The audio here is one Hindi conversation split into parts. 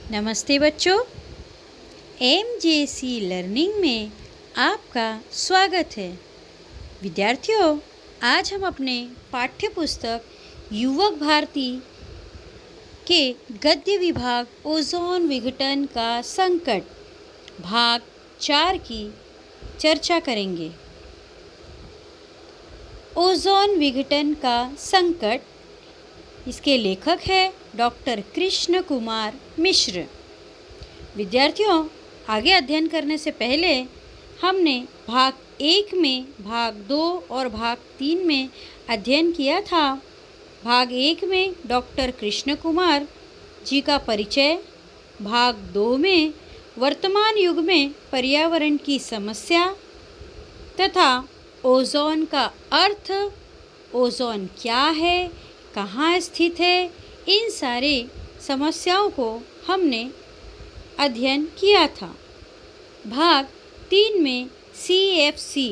नमस्ते बच्चों, एमजेसी लर्निंग में आपका स्वागत है। विद्यार्थियों, आज हम अपने पाठ्य पुस्तक युवक भारती के गद्य विभाग ओजोन विघटन का संकट भाग 4 की चर्चा करेंगे। ओजोन विघटन का संकट, इसके लेखक है डॉक्टर कृष्ण कुमार मिश्र। विद्यार्थियों, आगे अध्ययन करने से पहले हमने भाग 1 में, भाग 2 और भाग 3 में अध्ययन किया था। भाग 1 में डॉक्टर कृष्ण कुमार जी का परिचय, भाग 2 में वर्तमान युग में पर्यावरण की समस्या तथा ओजोन का अर्थ, ओजोन क्या है, कहाँ स्थित है, इन सारी समस्याओं को हमने अध्ययन किया था। भाग 3 में CFC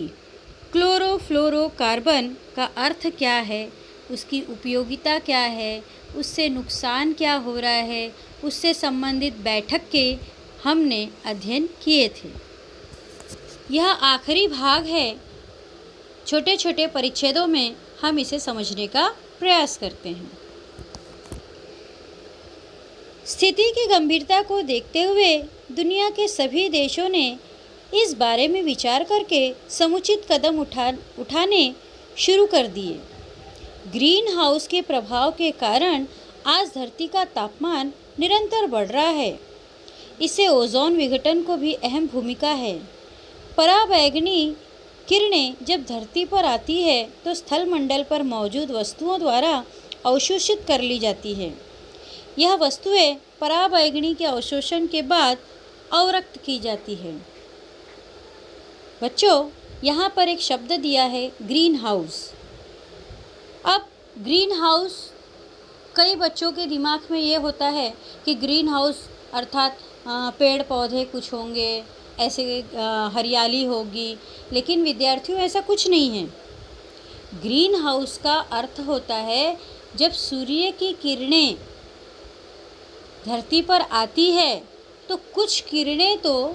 क्लोरोफ्लोरोकार्बन का अर्थ क्या है, उसकी उपयोगिता क्या है, उससे नुकसान क्या हो रहा है, उससे संबंधित बैठक के हमने अध्ययन किए थे। यह आखिरी भाग है। छोटे छोटे परिच्छेदों में हम इसे समझने का प्रयास करते हैं। स्थिति की गंभीरता को देखते हुए दुनिया के सभी देशों ने इस बारे में विचार करके समुचित कदम उठाने शुरू कर दिए। ग्रीन हाउस के प्रभाव के कारण आज धरती का तापमान निरंतर बढ़ रहा है। इससे ओजोन विघटन को भी अहम भूमिका है। पराबैंगनी किरणें जब धरती पर आती है तो स्थल मंडल पर मौजूद वस्तुओं द्वारा अवशोषित कर ली जाती है। यह वस्तुएं पराबैंगनी के अवशोषण के बाद अवरक्त की जाती है। बच्चों, यहाँ पर एक शब्द दिया है ग्रीन हाउस। अब ग्रीन हाउस, कई बच्चों के दिमाग में ये होता है कि ग्रीन हाउस अर्थात पेड़ पौधे कुछ होंगे, ऐसे हरियाली होगी, लेकिन विद्यार्थियों ऐसा कुछ नहीं है। ग्रीन हाउस का अर्थ होता है जब सूर्य की किरणें धरती पर आती है तो कुछ किरणें तो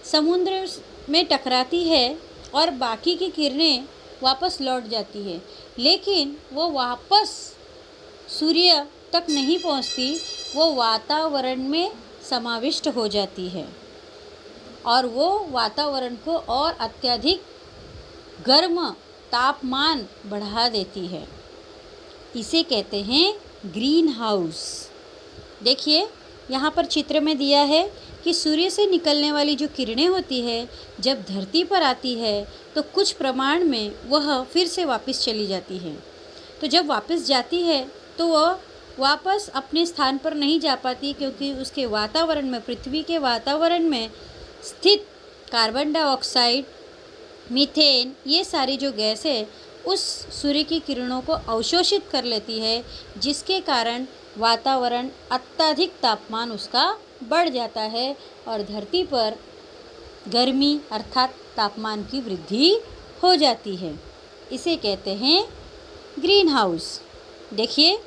समुद्र में टकराती है और बाकी की किरणें वापस लौट जाती है, लेकिन वो वापस सूर्य तक नहीं पहुंचती, वो वातावरण में समाविष्ट हो जाती है और वो वातावरण को और अत्यधिक गर्म तापमान बढ़ा देती है। इसे कहते हैं ग्रीन हाउस। देखिए, यहाँ पर चित्र में दिया है कि सूर्य से निकलने वाली जो किरणें होती है जब धरती पर आती है तो कुछ प्रमाण में वह फिर से वापस चली जाती है। तो जब वापस जाती है तो वह वापस अपने स्थान पर नहीं जा पाती, क्योंकि उसके वातावरण में, पृथ्वी के वातावरण में स्थित कार्बन डाइऑक्साइड, मीथेन, ये सारी जो गैस है उस सूर्य की किरणों को अवशोषित कर लेती है, जिसके कारण वातावरण अत्यधिक तापमान उसका बढ़ जाता है और धरती पर गर्मी अर्थात तापमान की वृद्धि हो जाती है। इसे कहते हैं ग्रीन हाउस। देखिए,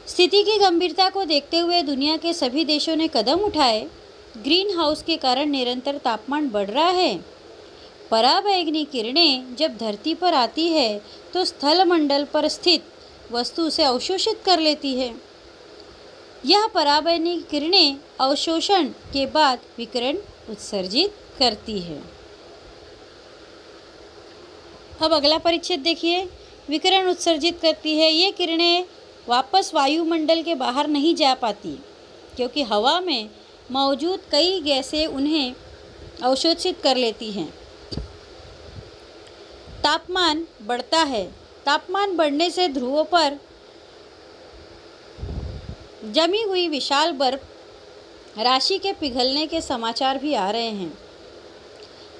स्थिति की गंभीरता को देखते हुए दुनिया के सभी देशों ने कदम उठाए। ग्रीन हाउस के कारण निरंतर तापमान बढ़ रहा है। पराबैंगनी किरणें जब धरती पर आती है तो स्थल मंडल पर स्थित वस्तु उसे अवशोषित कर लेती है। यह पराबैंगनी किरणें अवशोषण के बाद विकिरण उत्सर्जित करती है। अब अगला परिच्छेद देखिए। विकिरण उत्सर्जित करती है। ये किरणें वापस वायुमंडल के बाहर नहीं जा पाती, क्योंकि हवा में मौजूद कई गैसें उन्हें अवशोषित कर लेती हैं। तापमान बढ़ता है। तापमान बढ़ने से ध्रुवों पर जमी हुई विशाल बर्फ राशि के पिघलने के समाचार भी आ रहे हैं।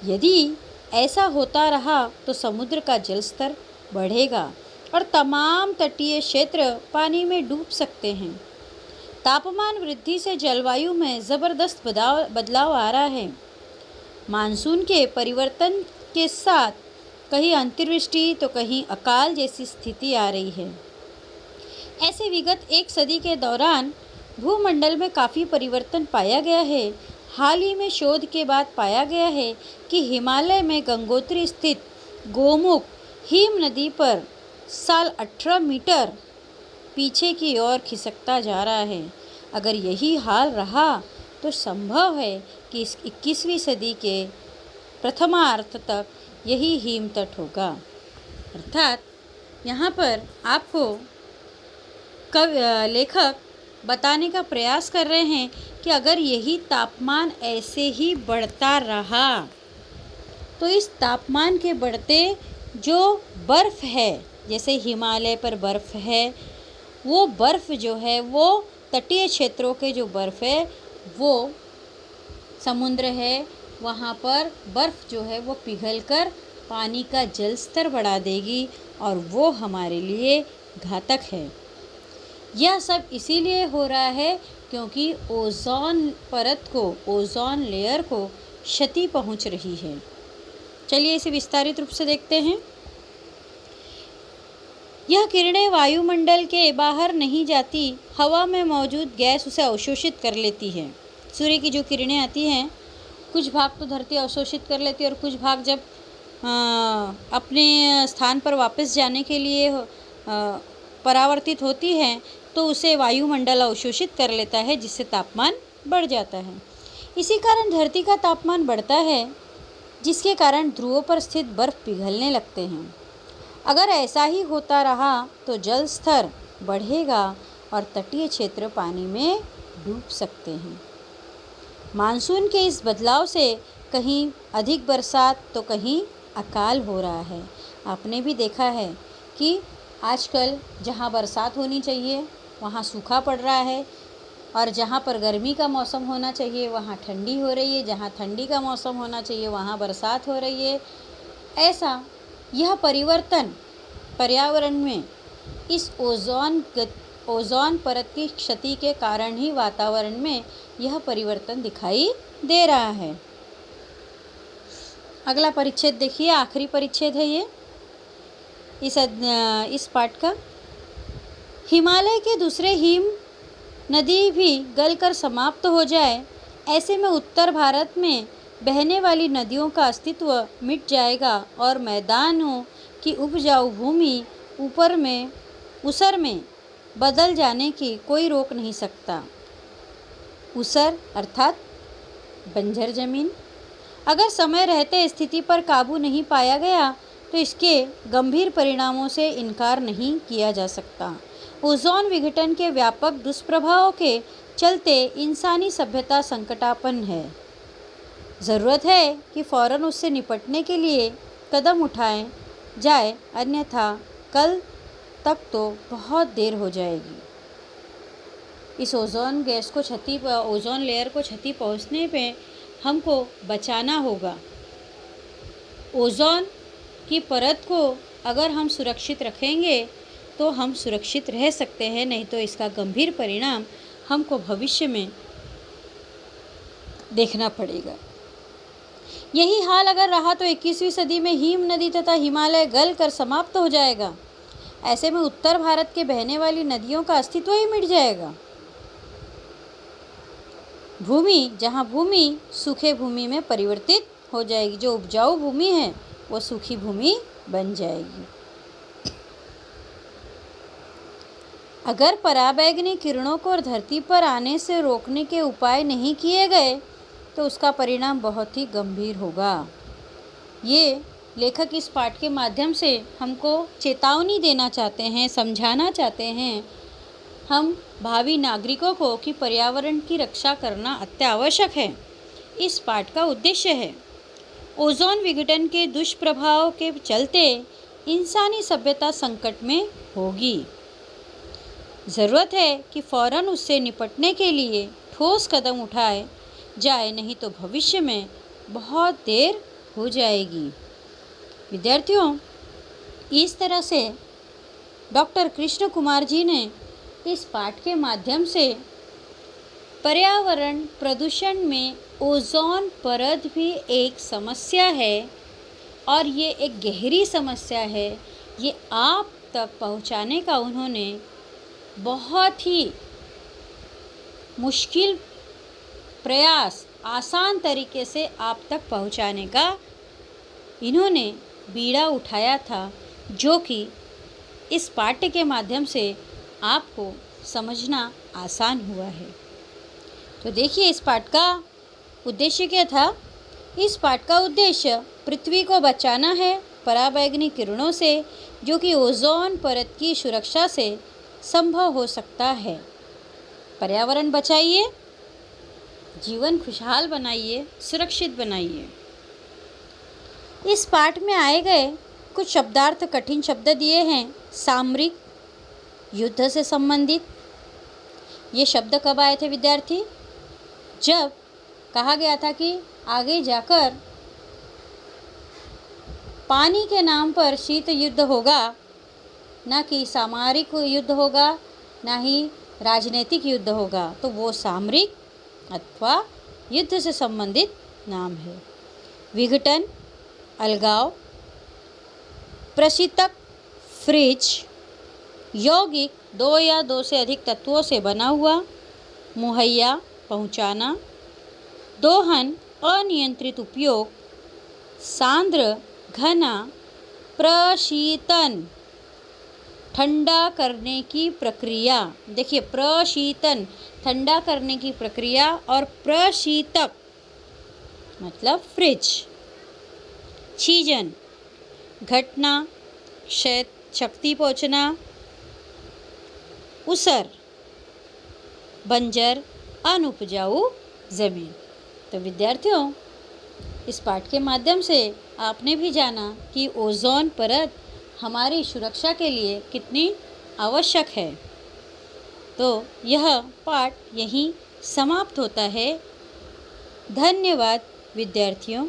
यदि ऐसा होता रहा तो समुद्र का जल स्तर बढ़ेगा और तमाम तटीय क्षेत्र पानी में डूब सकते हैं। तापमान वृद्धि से जलवायु में ज़बरदस्त बदलाव आ रहा है। मानसून के परिवर्तन के साथ कहीं अतिवृष्टि तो कहीं अकाल जैसी स्थिति आ रही है। ऐसे विगत एक सदी के दौरान भूमंडल में काफ़ी परिवर्तन पाया गया है। हाल ही में शोध के बाद पाया गया है कि हिमालय में गंगोत्री स्थित गोमुख हिम नदी पर साल 18 मीटर पीछे की ओर खिसकता जा रहा है। अगर यही हाल रहा तो संभव है कि इस 21वीं सदी के प्रथमार्ध तक यही हिम तट होगा। अर्थात यहाँ पर आपको लेखक बताने का प्रयास कर रहे हैं कि अगर यही तापमान ऐसे ही बढ़ता रहा तो इस तापमान के बढ़ते जो बर्फ़ है, जैसे हिमालय पर बर्फ़ है, वो बर्फ़ जो है वो तटीय क्षेत्रों के जो बर्फ़ है वो समुद्र है, वहाँ पर बर्फ़ जो है वो पिघलकर पानी का जल स्तर बढ़ा देगी और वो हमारे लिए घातक है। यह सब इसीलिए हो रहा है क्योंकि ओज़ोन परत को, ओज़ोन लेयर को क्षति पहुंच रही है। चलिए इसे विस्तारित रूप से देखते हैं। यह किरणें वायुमंडल के बाहर नहीं जाती, हवा में मौजूद गैस उसे अवशोषित कर लेती है। सूर्य की जो किरणें आती हैं, कुछ भाग तो धरती अवशोषित कर लेती है और कुछ भाग जब अपने स्थान पर वापस जाने के लिए परावर्तित होती हैं तो उसे वायुमंडल अवशोषित कर लेता है, जिससे तापमान बढ़ जाता है। इसी कारण धरती का तापमान बढ़ता है, जिसके कारण ध्रुवों पर स्थित बर्फ पिघलने लगते हैं। अगर ऐसा ही होता रहा तो जल स्तर बढ़ेगा और तटीय क्षेत्र पानी में डूब सकते हैं। मानसून के इस बदलाव से कहीं अधिक बरसात तो कहीं अकाल हो रहा है। आपने भी देखा है कि आजकल जहाँ बरसात होनी चाहिए वहाँ सूखा पड़ रहा है और जहाँ पर गर्मी का मौसम होना चाहिए वहाँ ठंडी हो रही है, जहाँ ठंडी का मौसम होना चाहिए वहाँ बरसात हो रही है। ऐसा यह परिवर्तन पर्यावरण में इस ओज़ोन परत की क्षति के कारण ही वातावरण में यह परिवर्तन दिखाई दे रहा है। अगला परिच्छेद देखिए, आखिरी परिच्छेद है ये इस पाठ का। हिमालय के दूसरे हिम नदी भी गलकर समाप्त हो जाए, ऐसे में उत्तर भारत में बहने वाली नदियों का अस्तित्व मिट जाएगा और मैदानों की उपजाऊ भूमि ऊसर में बदल जाने की कोई रोक नहीं सकता। ऊसर अर्थात बंजर जमीन। अगर समय रहते स्थिति पर काबू नहीं पाया गया तो इसके गंभीर परिणामों से इनकार नहीं किया जा सकता। ओज़ोन विघटन के व्यापक दुष्प्रभावों के चलते इंसानी सभ्यता संकटापन्न है। ज़रूरत है कि फ़ौरन उससे निपटने के लिए कदम उठाए जाए, अन्यथा कल तक तो बहुत देर हो जाएगी। इस ओज़ोन लेयर को क्षति पहुंचने पे हमको बचाना होगा। ओज़ोन की परत को अगर हम सुरक्षित रखेंगे तो हम सुरक्षित रह सकते हैं, नहीं तो इसका गंभीर परिणाम हमको भविष्य में देखना पड़ेगा। यही हाल अगर रहा तो 21वीं सदी में हिम नदी तथा हिमालय गल कर समाप्त हो जाएगा। ऐसे में उत्तर भारत के बहने वाली नदियों का अस्तित्व ही मिट जाएगा। जहाँ भूमि सूखे भूमि में परिवर्तित हो जाएगी, जो उपजाऊ भूमि है वो सूखी भूमि बन जाएगी। अगर पराबैंगनी किरणों को धरती पर आने से रोकने के उपाय नहीं किए गए तो उसका परिणाम बहुत ही गंभीर होगा। ये लेखक इस पाठ के माध्यम से हमको चेतावनी देना चाहते हैं, समझाना चाहते हैं हम भावी नागरिकों को कि पर्यावरण की रक्षा करना अत्यावश्यक है। इस पाठ का उद्देश्य है ओज़ोन विघटन के दुष्प्रभाव के चलते इंसानी सभ्यता संकट में होगी। ज़रूरत है कि फ़ौरन उससे निपटने के लिए ठोस कदम उठाए जाए, नहीं तो भविष्य में बहुत देर हो जाएगी। विद्यार्थियों, इस तरह से डॉक्टर कृष्ण कुमार जी ने इस पाठ के माध्यम से पर्यावरण प्रदूषण में ओज़ोन परत भी एक समस्या है और ये एक गहरी समस्या है, ये आप तक पहुंचाने का उन्होंने बहुत ही मुश्किल प्रयास आसान तरीके से आप तक पहुंचाने का इन्होंने बीड़ा उठाया था, जो कि इस पाठ्य के माध्यम से आपको समझना आसान हुआ है। तो देखिए, इस पाठ का उद्देश्य क्या था। इस पाठ का उद्देश्य पृथ्वी को बचाना है पराबैंगनी किरणों से, जो कि ओजोन परत की सुरक्षा से संभव हो सकता है। पर्यावरण बचाइए, जीवन खुशहाल बनाइए, सुरक्षित बनाइए। इस पाठ में आए गए कुछ शब्दार्थ कठिन शब्द दिए हैं। सामरिक, युद्ध से संबंधित। ये शब्द कब आए थे विद्यार्थी? जब कहा गया था कि आगे जाकर पानी के नाम पर शीत युद्ध होगा, ना कि सामरिक युद्ध होगा, ना ही राजनीतिक युद्ध होगा। तो वो सामरिक अथवा युद्ध से संबंधित नाम है। विघटन, अलगाव, प्रशीतक, फ्रिज, यौगिक, दो या दो से अधिक तत्वों से बना हुआ, मुहैया, पहुंचाना, दोहन, अनियंत्रित उपयोग, सांद्र, घना, प्रशीतन, ठंडा करने की प्रक्रिया। देखिए, प्रशीतन ठंडा करने की प्रक्रिया और प्रशीतक मतलब फ्रिज। छीजन, घटना, क्षति पहुंचना। उसर, बंजर, अनुपजाऊ जमीन। तो विद्यार्थियों, इस पाठ के माध्यम से आपने भी जाना कि ओजोन परत हमारी सुरक्षा के लिए कितनी आवश्यक है। तो यह पाठ यहीं समाप्त होता है। धन्यवाद विद्यार्थियों।